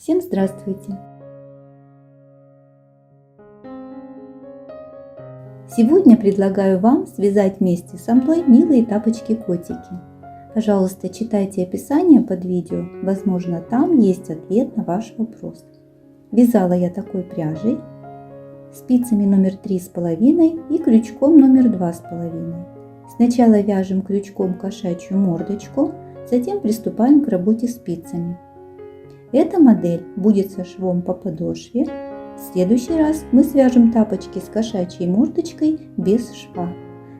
Всем здравствуйте! Сегодня предлагаю вам связать вместе со мной милые тапочки-котики. Пожалуйста, читайте описание под видео, возможно, там есть ответ на ваш вопрос. Вязала я такой пряжей, спицами номер 3,5 и крючком номер 2,5. Сначала вяжем крючком кошачью мордочку, затем приступаем к работе спицами. Эта модель будет со швом по подошве. В следующий раз мы свяжем тапочки с кошачьей мордочкой без шва.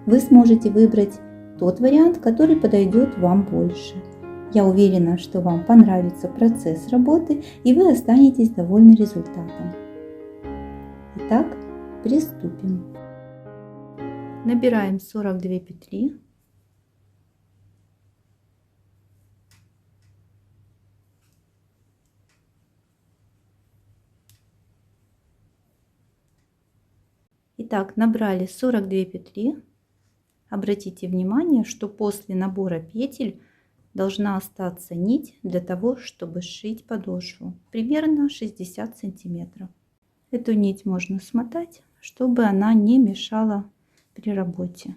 Вы сможете выбрать тот вариант, который подойдет вам больше. Я уверена, что вам понравится процесс работы и вы останетесь довольны результатом. Итак, приступим. Набираем 42 петли. Итак, набрали 42 петли. Обратите внимание, что после набора петель должна остаться нить для того, чтобы сшить подошву. Примерно 60 сантиметров. Эту нить можно смотать, чтобы она не мешала при работе.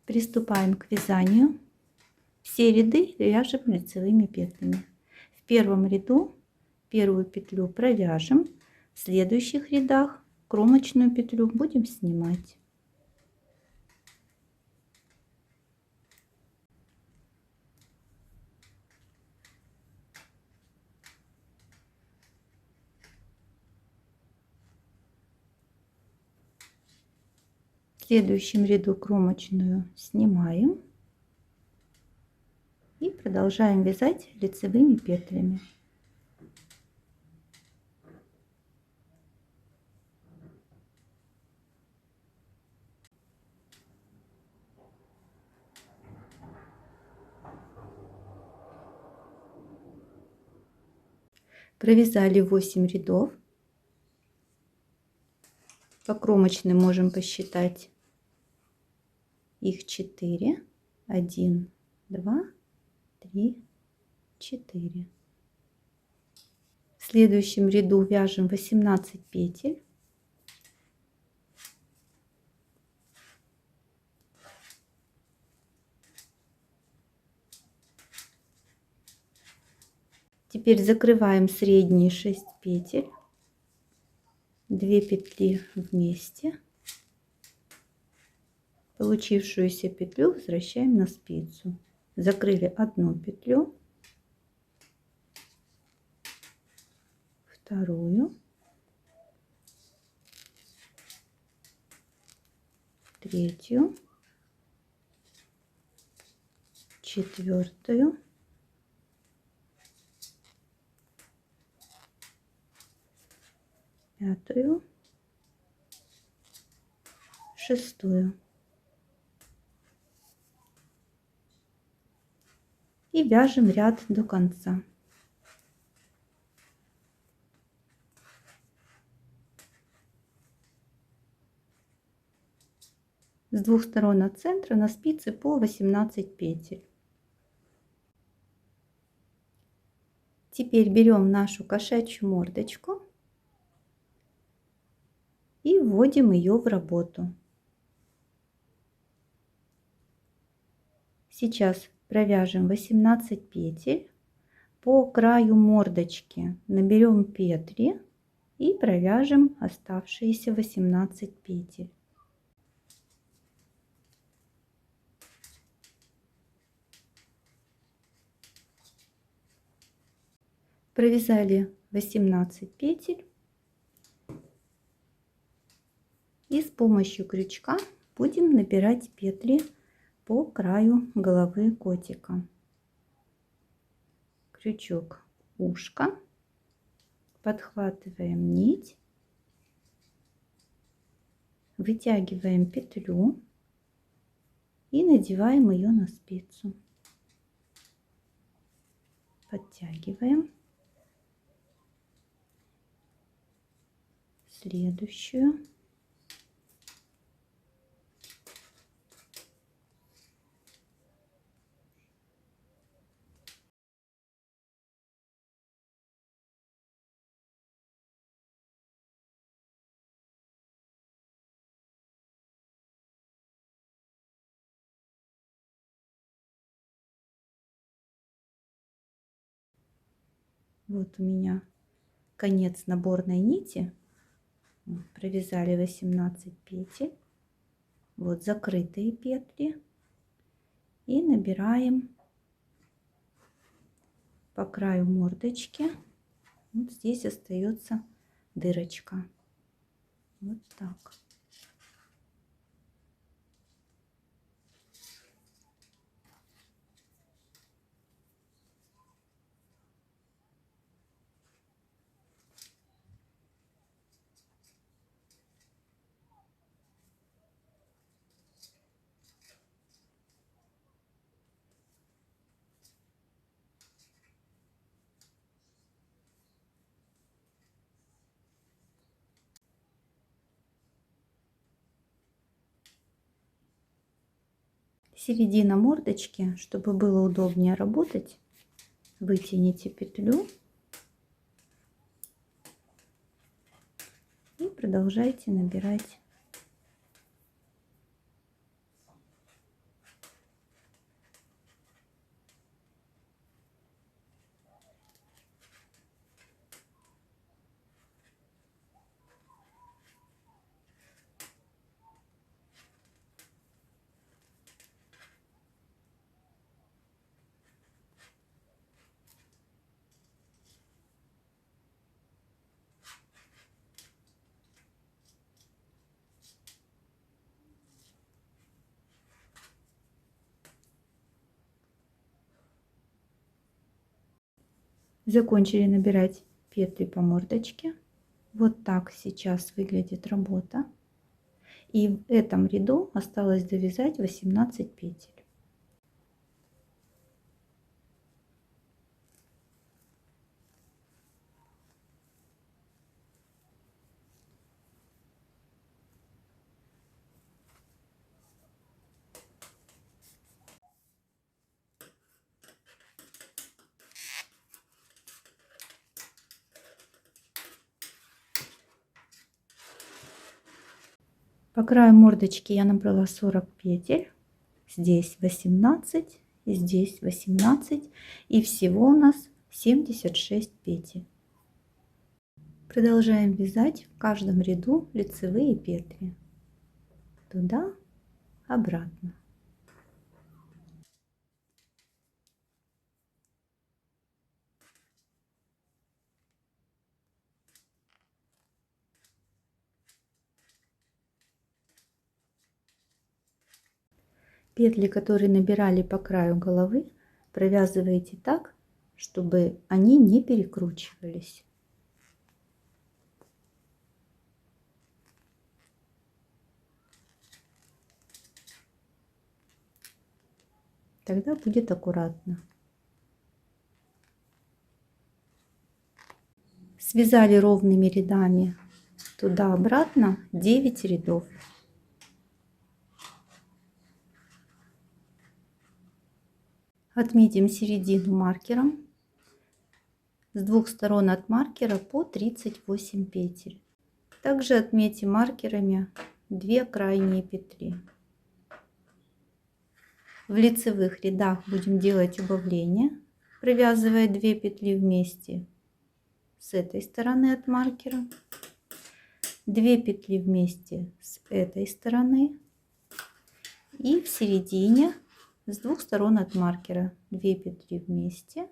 Приступаем к вязанию. Все ряды вяжем лицевыми петлями. В первом ряду первую петлю провяжем, в следующих рядах кромочную петлю будем снимать. В следующем ряду кромочную снимаем и продолжаем вязать лицевыми петлями. Провязали 8 рядов. По кромочной можем посчитать их 4. 1, 2, 3, 4. В следующем ряду вяжем 18 петель. Теперь закрываем средние 6 петель, 2 петли вместе. Получившуюся петлю возвращаем на спицу. Закрыли одну петлю, вторую, третью, четвертую, пятую, шестую. И вяжем ряд до конца. С двух сторон от центра на спице по 18 петель. Теперь берем нашу кошачью мордочку и вводим ее в работу. Сейчас провяжем 18 петель. По краю мордочки наберем петли и провяжем оставшиеся 18 петель. Провязали 18 петель и с помощью крючка будем набирать петли по краю головы котика. Крючок, ушко, подхватываем нить, вытягиваем петлю и надеваем ее на спицу. Подтягиваем. Следующую. Вот у меня конец наборной нити. Провязали 18 петель. Вот закрытые петли. И набираем по краю мордочки. Вот здесь остается дырочка. Вот так. Середина мордочки, чтобы было удобнее работать, вытяните петлю и продолжайте набирать. Закончили набирать петли по мордочке. Вот так сейчас выглядит работа. И в этом ряду осталось довязать 18 петель. По краю мордочки я набрала 40 петель. Здесь 18 и здесь 18. И всего у нас 76 петель. Продолжаем вязать в каждом ряду лицевые петли. Туда, обратно. Петли, которые набирали по краю головы, провязываете так, чтобы они не перекручивались. Тогда будет аккуратно. Связали ровными рядами туда-обратно 9 рядов. Отметим середину маркером. С двух сторон от маркера по 38 петель. Также отметим маркерами 2 крайние петли. В лицевых рядах будем делать убавление, провязывая 2 петли вместе с этой стороны от маркера, 2 петли вместе с этой стороны и в середине с двух сторон от маркера 2 петли вместе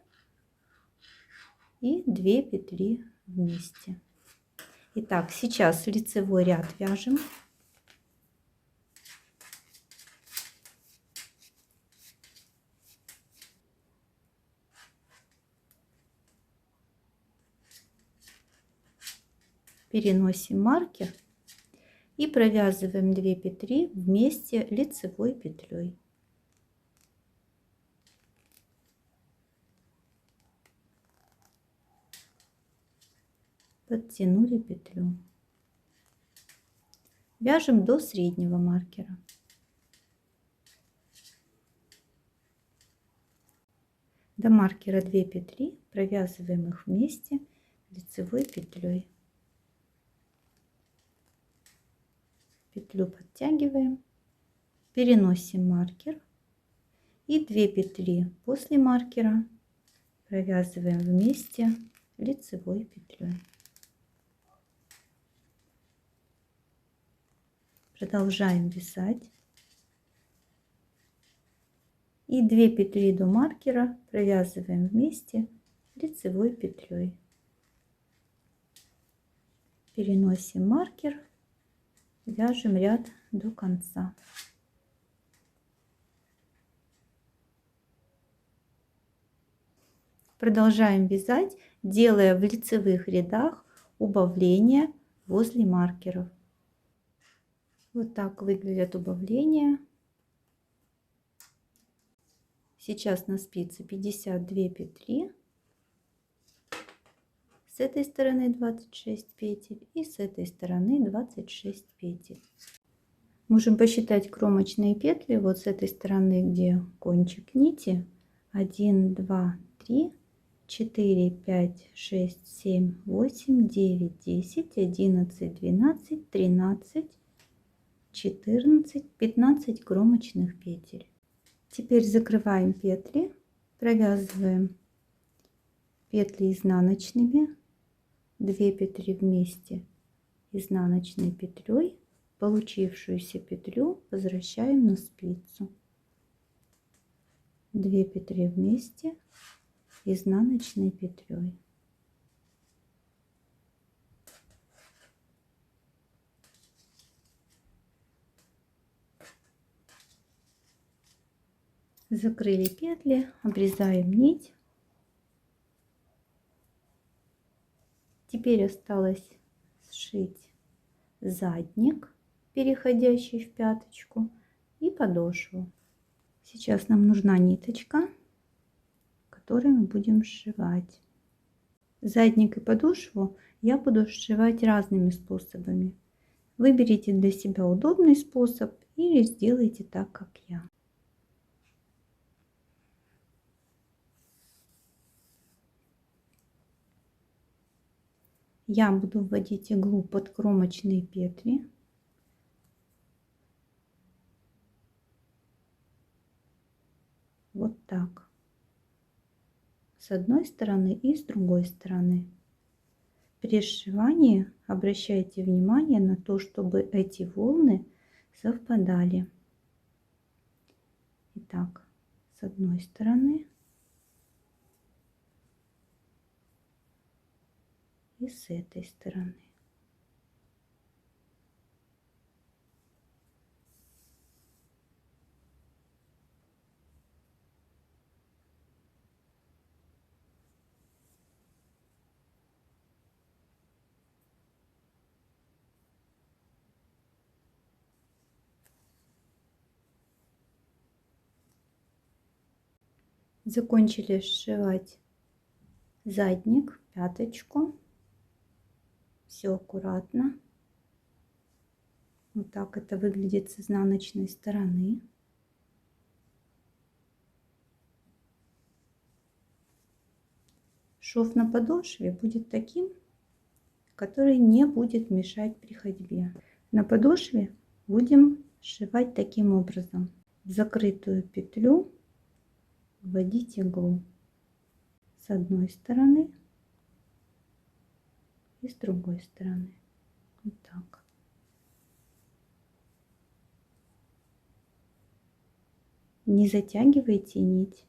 и 2 петли вместе. Итак, сейчас лицевой ряд вяжем. Переносим маркер и провязываем 2 петли вместе лицевой петлей. Подтянули петлю. Вяжем до среднего маркера. До маркера 2 петли, провязываем их вместе лицевой петлей. Петлю подтягиваем, переносим маркер и 2 петли после маркера провязываем вместе лицевой петлей. Продолжаем вязать. И 2 петли до маркера провязываем вместе лицевой петлей. Переносим маркер, вяжем ряд до конца. Продолжаем вязать, делая в лицевых рядах убавления возле маркеров. Вот так выглядят убавления. Сейчас на спице 52 петли. С этой стороны 26 петель и с этой стороны 26 петель. Можем посчитать кромочные петли. Вот с этой стороны, где кончик нити. 1, 2, 3, 4, 5, 6, 7, 8, 9, 10, 11, 12, 13, 14, 15 кромочных петель. Теперь закрываем петли, провязываем петли изнаночными, 2 петли вместе изнаночной петлей, получившуюся петлю возвращаем на спицу, 2 петли вместе изнаночной петлей. Закрыли петли, обрезаем нить. Теперь осталось сшить задник, переходящий в пяточку, и подошву. Сейчас нам нужна ниточка, которой мы будем сшивать. Задник и подошву я буду сшивать разными способами. Выберите для себя удобный способ или сделайте так, как я. Я буду вводить иглу под кромочные петли. Вот так. С одной стороны и с другой стороны. При сшивании обращайте внимание на то, чтобы эти волны совпадали. Итак, с одной стороны и с этой стороны. Закончили сшивать задник, пяточку. Все аккуратно. Вот так это выглядит с изнаночной стороны. Шов на подошве будет таким, который не будет мешать при ходьбе. На подошве будем сшивать таким образом. В закрытую петлю вводить иглу с одной стороны и с другой стороны. Вот так. Не затягивайте нить.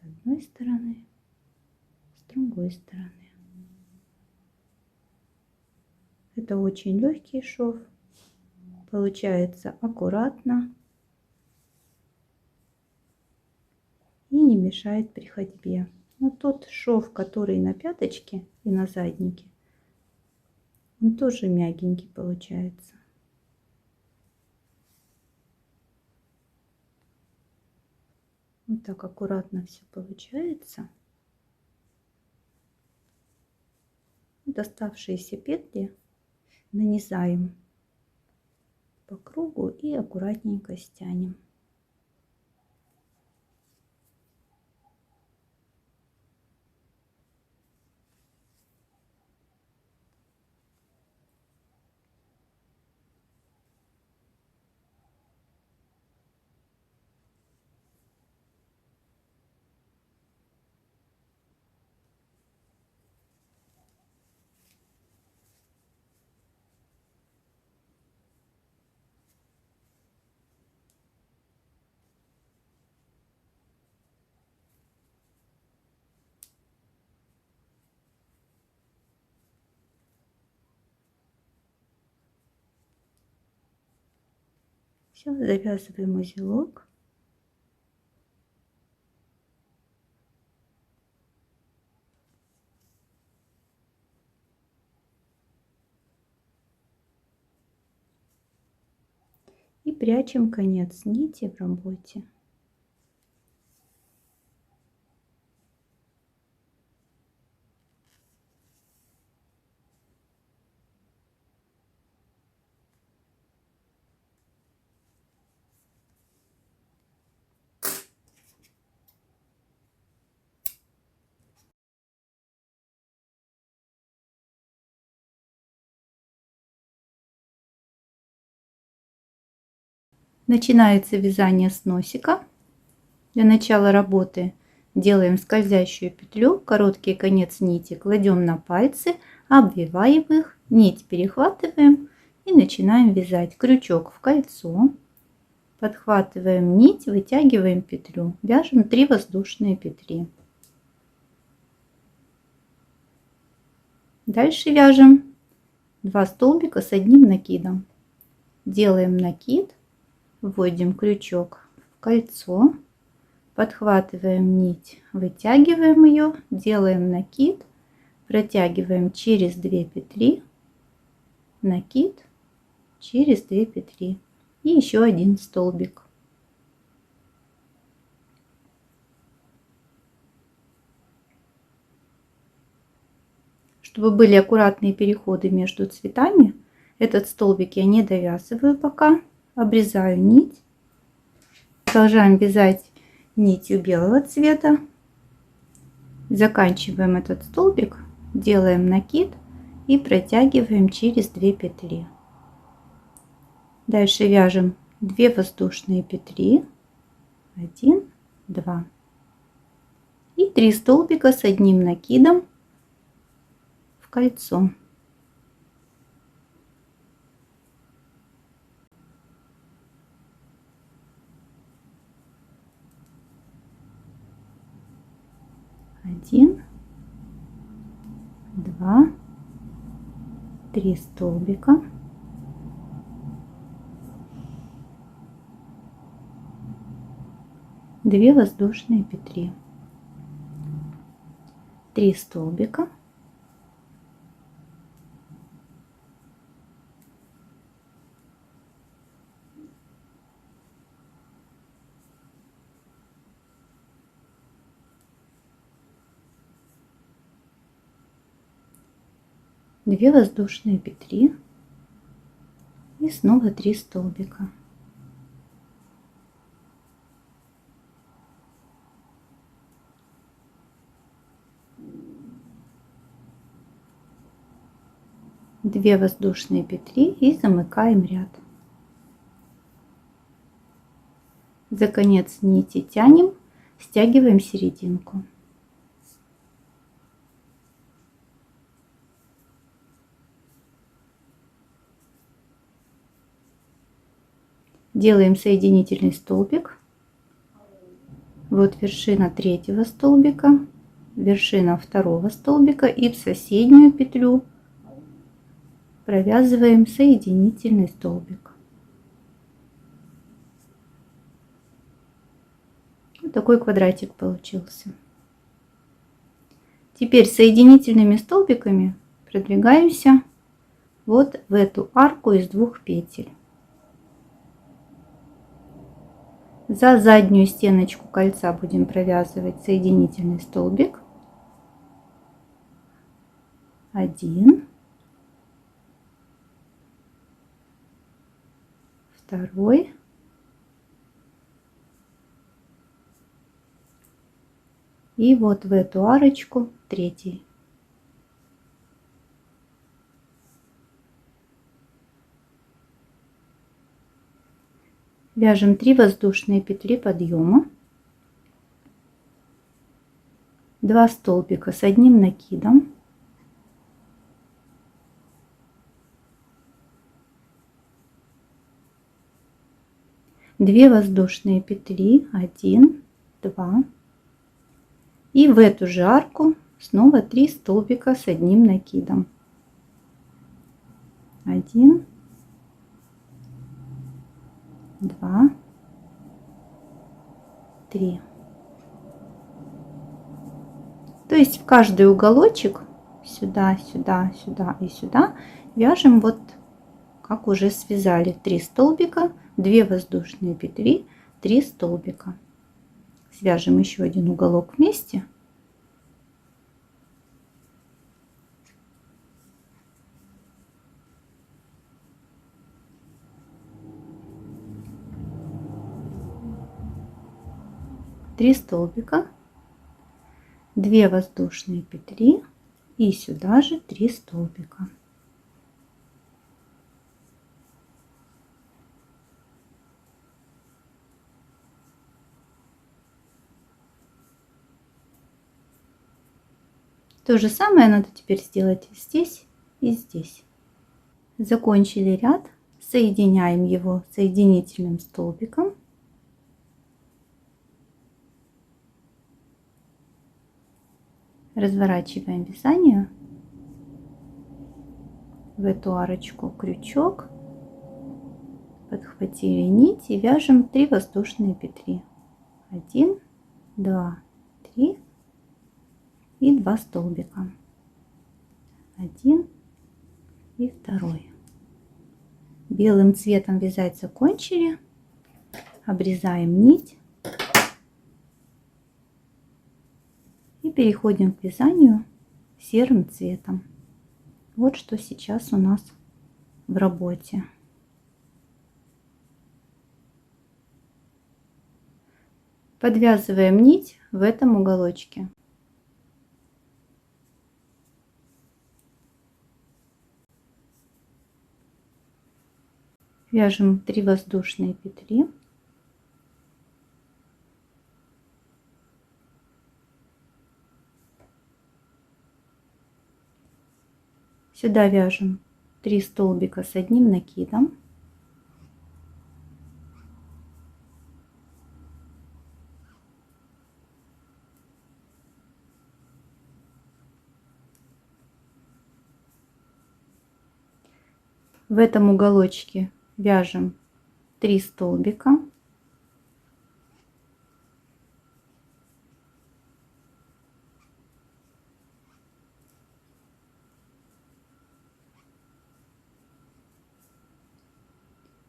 С одной стороны, с другой стороны. Это очень легкий шов. Получается аккуратно и не мешает при ходьбе. Но тот шов, который на пяточке и на заднике, он тоже мягенький получается. Вот так аккуратно все получается. Вот оставшиеся петли нанизаем по кругу и аккуратненько стянем. Все, завязываем узелок. И прячем конец нити в работе. Начинается вязание с носика. Для начала работы делаем скользящую петлю, короткий конец нити кладем на пальцы, обвиваем их, нить перехватываем и начинаем вязать. Крючок в кольцо, подхватываем нить, вытягиваем петлю, вяжем 3 воздушные петли. Дальше вяжем 2 столбика с одним накидом. Делаем накид. Вводим крючок в кольцо, подхватываем нить, вытягиваем ее, делаем накид, протягиваем через 2 петли, накид, через 2 петли и еще 1 столбик. Чтобы были аккуратные переходы между цветами, этот столбик я не довязываю пока. Обрезаю нить, продолжаем вязать нитью белого цвета, заканчиваем этот столбик, делаем накид и протягиваем через 2 петли. Дальше вяжем 2 воздушные петли, 1, 2 и 3 столбика с одним накидом в кольцо. Один, 2, 3 столбика. Две воздушные петли, 3 столбика, две воздушные петли и снова 3 столбика. Две воздушные петли и замыкаем ряд. За конец нити тянем, стягиваем серединку. Делаем соединительный столбик. Вот вершина 3-го столбика, вершина 2-го столбика, и в соседнюю петлю провязываем соединительный столбик. Вот такой квадратик получился. Теперь соединительными столбиками продвигаемся вот в эту арку из 2 петель. За заднюю стеночку кольца будем провязывать соединительный столбик. 1, 2 и вот в эту арочку 3. Вяжем 3 воздушные петли подъема, 2 столбика с одним накидом, две воздушные петли, 1, 2 и в эту же арку снова 3 столбика с одним накидом, 1, 2, 3. То есть в каждый уголочек сюда, сюда, сюда и сюда вяжем вот как уже связали: 3 столбика, 2 воздушные петли, 3 столбика. Свяжем еще один уголок вместе. Три столбика, 2 воздушные петли и сюда же 3 столбика. То же самое надо теперь сделать здесь и здесь. Закончили ряд, соединяем его соединительным столбиком. Разворачиваем вязание в эту арочку крючок, подхватили нить и вяжем 3 воздушные петли. 1, 2, 3 и 2 столбика. 1 и 2. Белым цветом вязать закончили, обрезаем нить и переходим к вязанию серым цветом. Вот что сейчас у нас в работе. Подвязываем нить в этом уголочке. Вяжем 3 воздушные петли. Сюда вяжем 3 столбика с одним накидом. В этом уголочке вяжем 3 столбика.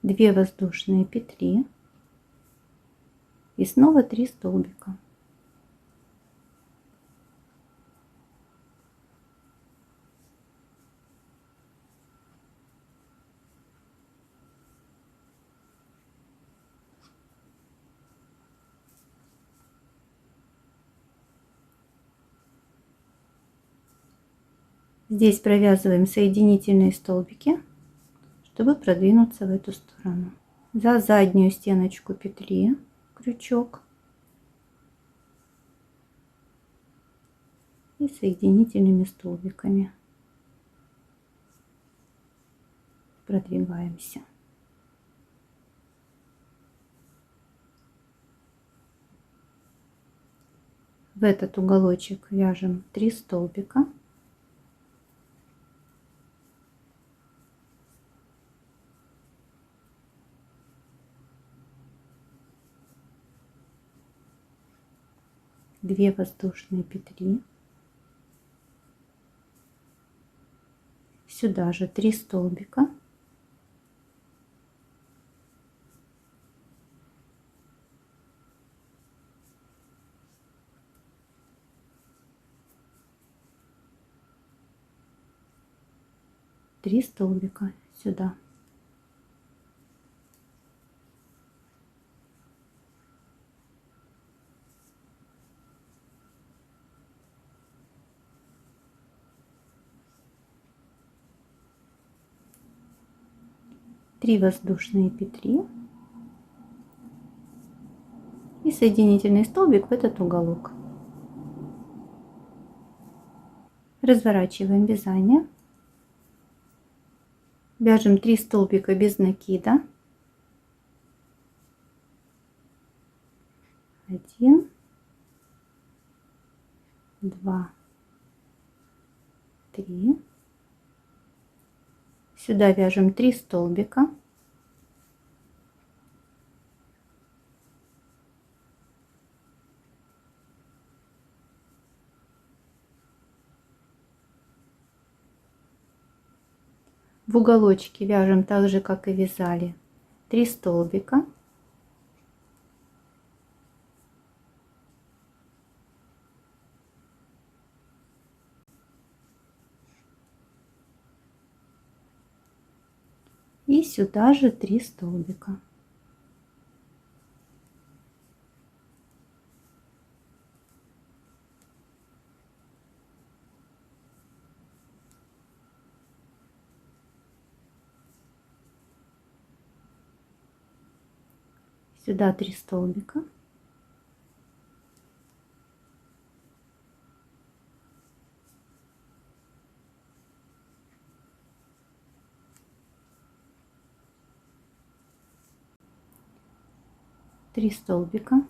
Две воздушные петли и снова 3 столбика. Здесь провязываем соединительные столбики, чтобы продвинуться в эту сторону. За заднюю стеночку петли крючок и соединительными столбиками продвигаемся. В этот уголочек вяжем 3 столбика. Две воздушные петли. Сюда же 3 столбика. Три столбика сюда. Три воздушные петли и соединительный столбик в этот уголок. Разворачиваем вязание. Вяжем 3 столбика без накида. 1, 2, 3. Сюда вяжем 3 столбика. В уголочке вяжем так же, как и вязали, 3 столбика. И сюда же 3 столбика. Сюда 3 столбика. Три столбика.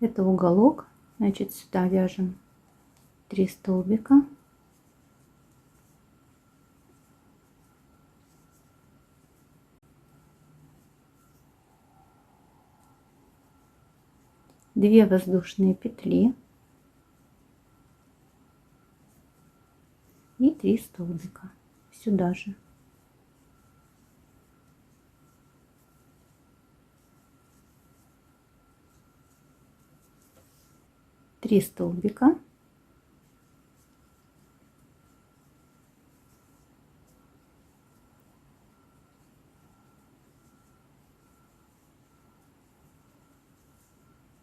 Это уголок, значит, сюда вяжем 3 столбика. Две воздушные петли и 3 столбика сюда же. Три столбика.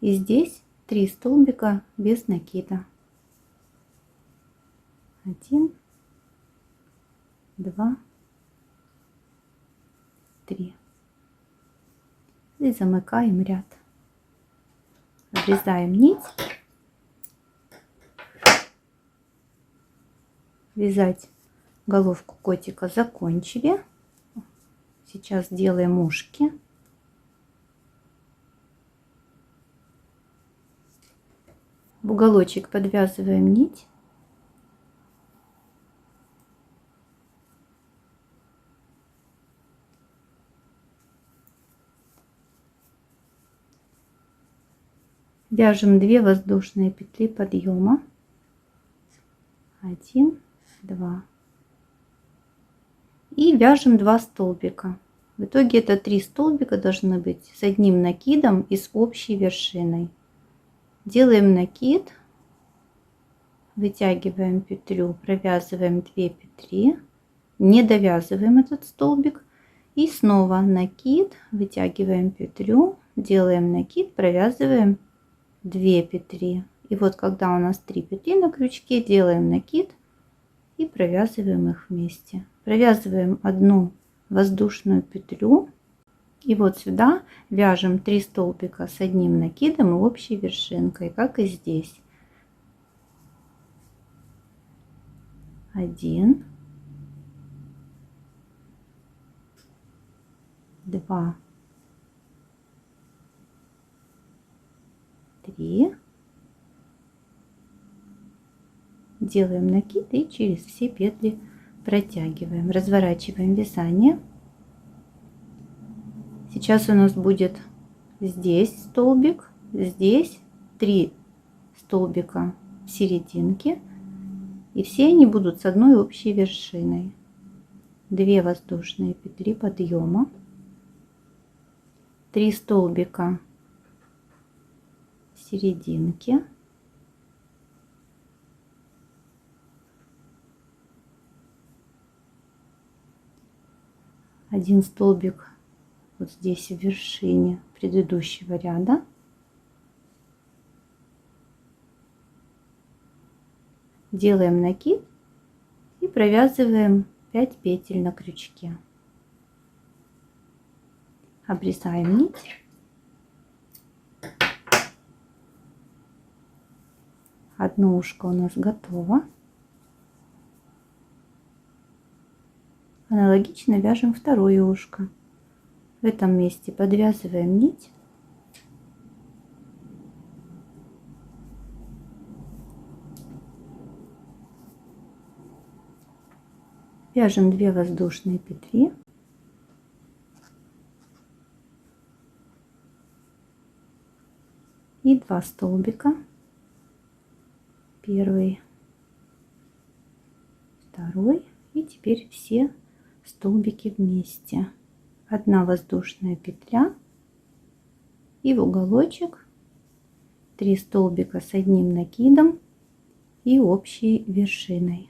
И здесь 3 столбика без накида. 1, 2, 3. И замыкаем ряд. Обрезаем нить. Вязать головку котика закончили. Сейчас делаем ушки. В уголочек подвязываем нить. Вяжем 2 воздушные петли подъема. 1, 2. И вяжем 2 столбика. В итоге это 3 столбика должны быть с одним накидом и с общей вершиной. Делаем накид, вытягиваем петлю, провязываем 2 петли, не довязываем этот столбик и снова накид, вытягиваем петлю, делаем накид, провязываем 2 петли. И вот когда у нас 3 петли на крючке, делаем накид и провязываем их вместе. Провязываем одну воздушную петлю. И вот сюда вяжем 3 столбика с одним накидом и общей вершинкой, как и здесь. 1, 2, 3. Делаем накид и через все петли протягиваем. Разворачиваем вязание. Сейчас у нас будет здесь столбик, здесь 3 столбика в серединке, и все они будут с одной общей вершиной. 2 воздушные петли подъема, 3 столбика в серединке, 1 столбик вот здесь в вершине предыдущего ряда. Делаем накид и провязываем 5 петель на крючке. Обрезаем нить. Одно ушко у нас готово. Аналогично вяжем второе ушко. В этом месте подвязываем нить. Вяжем 2 воздушные петли. и 2 столбика. Первый, второй, и теперь все столбики вместе. 1 воздушная петля и в уголочек 3 столбика с одним накидом и общей вершиной.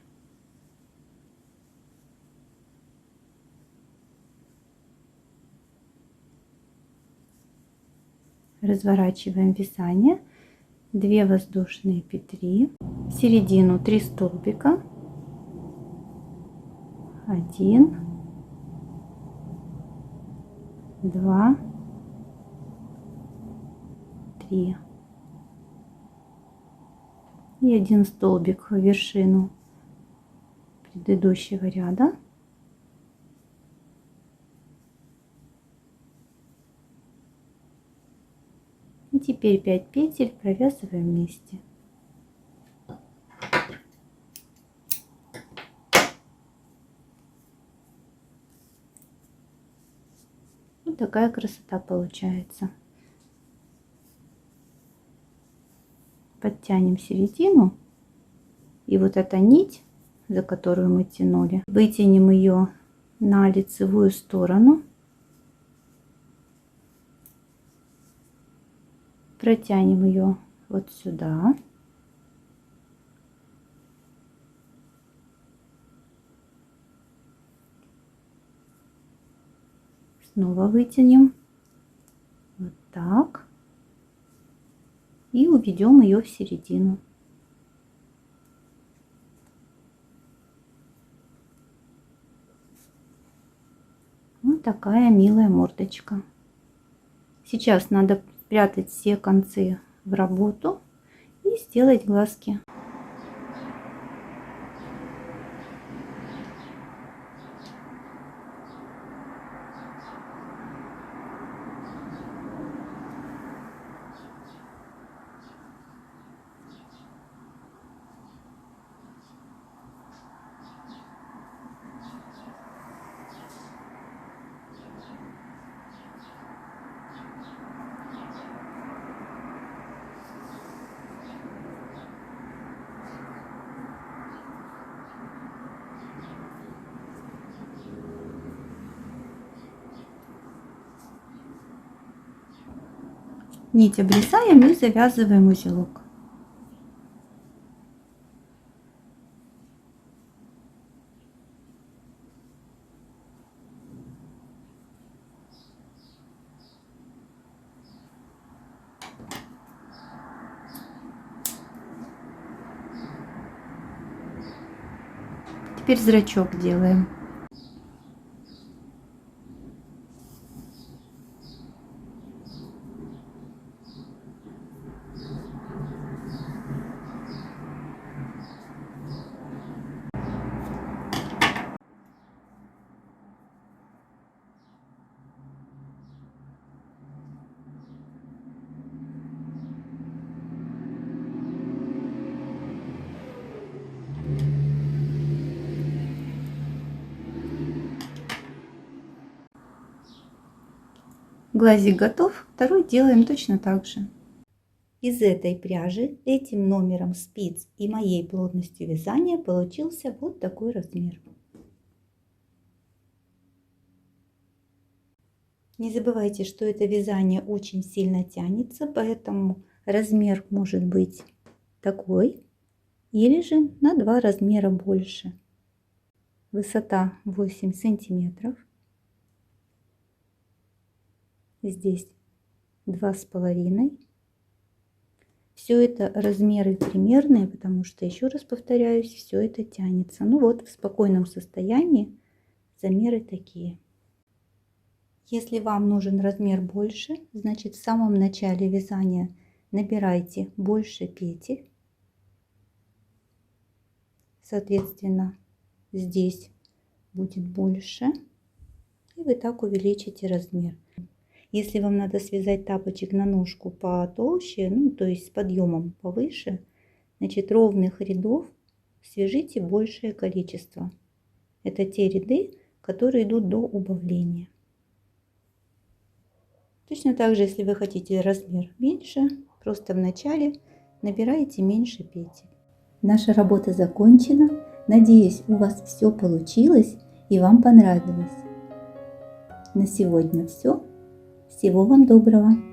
Разворачиваем вязание, 2 воздушные петли, в середину 3 столбика, 1, 2, 3 и 1 столбик в вершину предыдущего ряда. И теперь 5 петель провязываем вместе. Вот такая красота получается. Подтянем середину, и вот эта нить, за которую мы тянули, вытянем ее на лицевую сторону, протянем ее вот сюда, снова вытянем вот так и уведем ее в середину. Вот такая милая мордочка. Сейчас надо спрятать все концы в работу и сделать глазки. Нить обрезаем и завязываем узелок. Теперь зрачок делаем. Глазик готов, второй делаем точно так же. Из этой пряжи, этим номером спиц и моей плотностью вязания получился вот такой размер. Не забывайте, что это вязание очень сильно тянется, поэтому размер может быть такой или же на 2 размера больше. Высота 8 сантиметров. Здесь 2,5. Все это размеры примерные, потому что, еще раз повторяюсь, все это тянется. Ну вот, в спокойном состоянии замеры такие. Если вам нужен размер больше, значит в самом начале вязания набирайте больше петель. Соответственно, здесь будет больше. И вы так увеличите размер. Если вам надо связать тапочек на ножку потолще, ну то есть с подъемом повыше, значит ровных рядов свяжите большее количество. Это те ряды, которые идут до убавления. Точно так же, если вы хотите размер меньше, Просто вначале набираете меньше петель. Наша работа закончена. Надеюсь, у вас все получилось и вам понравилось. На сегодня все. Всего вам доброго!